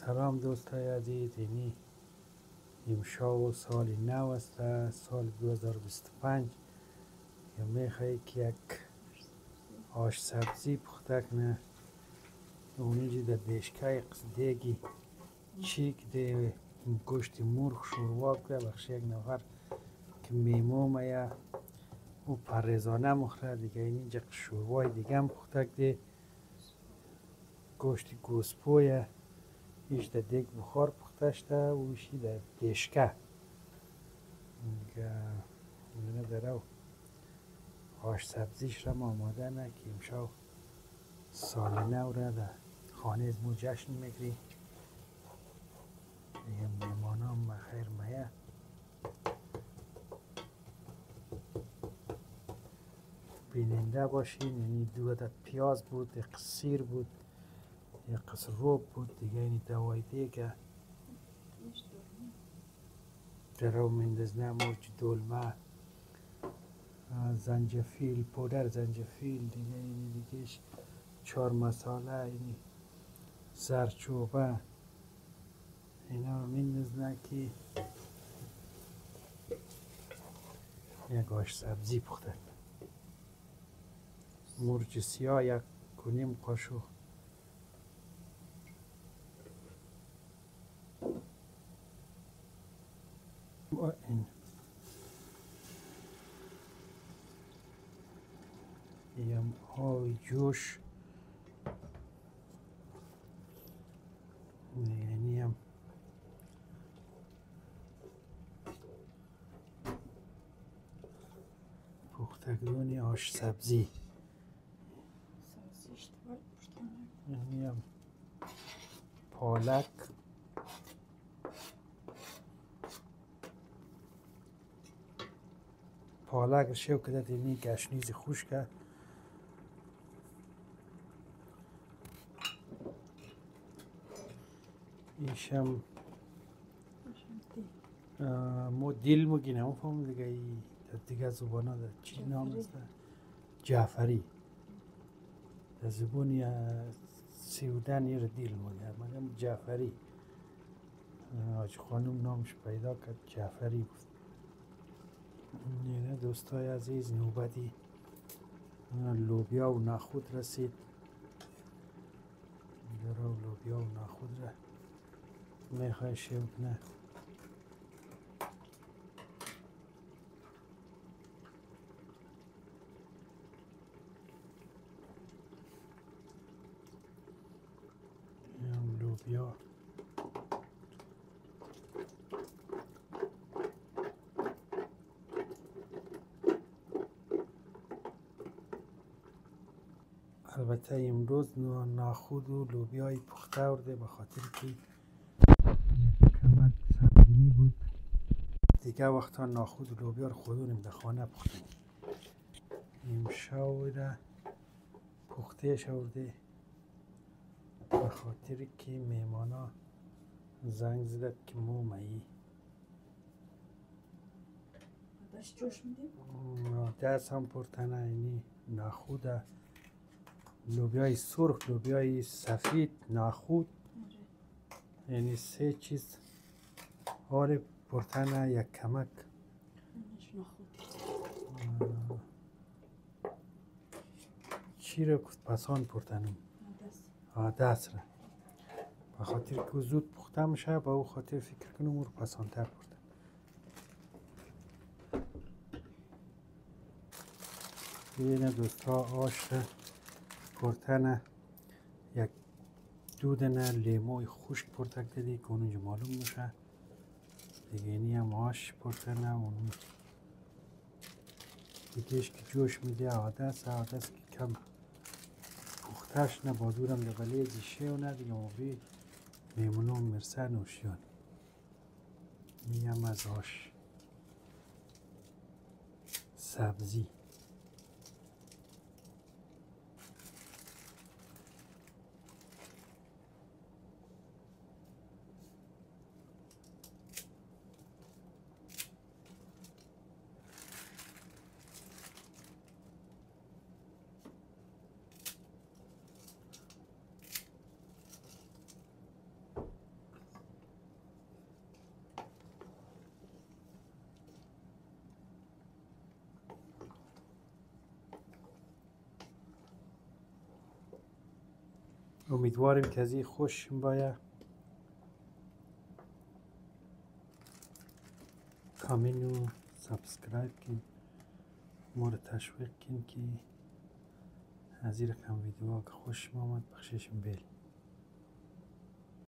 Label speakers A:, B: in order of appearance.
A: سلام دوستای عزیز. اینی امشب سال نو است، سال 2025. یا میخوایی که یک آش سبزی پخته کنه اونجا در دیشکای دیگی چیک ده گوشت مرغ شوروا که بخش یک نفر که میمومه یا او پرزانه مخوره دیگه. اینجا شوروای دیگه هم پخته ده گوشت گوسپویه ایش در دیگ بخار پخته شده و ایشی در دیشکه اینه داره آش سبزیش را آماده نه که امشب سال نو را در خانه از مو جشن میگیری دیگه. میمانم بخیر میه بیننده باشین. یعنی 2 عدد پیاز بود، یک سیر بود، یک قصر روب بود دیگه. این دوای دیگه درو مندزنه مرچ دولمه، زنجفیل، پودر زنجفیل دیگه. این دیگهش 4 مساله، این زرچوبه، اینا رو میندازنه که یک آش سبزی پخته. مرچ سیاه 1 کنیم قاشق، این آب جوش، یعنی هم پختگانی آش سبزی. یعنی هم پالک، پالک شو که دینی گشنیز خشکه. ایشم مو دیل مگینه اون فهم دیگه. ای دیگه زبانه ده چی نام است؟ جعفری. در زبانی سیودن یه دیل مگه مگم جعفری. آج خانم نامش پیدا کرد جعفری بود. نه دوستای عزیز، نوبتی لوبیا و نخود رسید. درو لوبیا و نخود را میخوای شو کنه. لوبیا البته امروز نخود و لوبیای پخته ورده به خاطر که کمک سنگینی بود دیگه. وقتا نخود و لوبیا رو خودونیم در خانه پختیم. امشب پخته شورده به خاطر که میمانا زنگ زدد که مو مایی دست هم پرتنه. اینی نخود، لوبیای سرخ، لوبیای سفید، نخود، یعنی 3 چیز آره پرتنه. یک کمک چی رو پسان پرتنم دست را به خاطر که زود پخته میشه. با او خاطر فکر کنم او رو پسانتر پرتن. اینه دوستا آش را پرتنه. یک 2 دانه لیموی خشک پرتک دادی که اونجا معلوم میشه دیگه. اینی هم آش پرتنه. اون دیگهش که جوش میده عادست که کم پختش نه بازورم ده بله زیشه و نه دیگه موقعی میمونم مرسه نوشیان. این هم از آش سبزی. امیدواریم که از این خوش باید. کامنت و سابسکرایب کن، ما رو تشویق کن که از این رقم ویدیوها که خوش آمد بخشش بیل.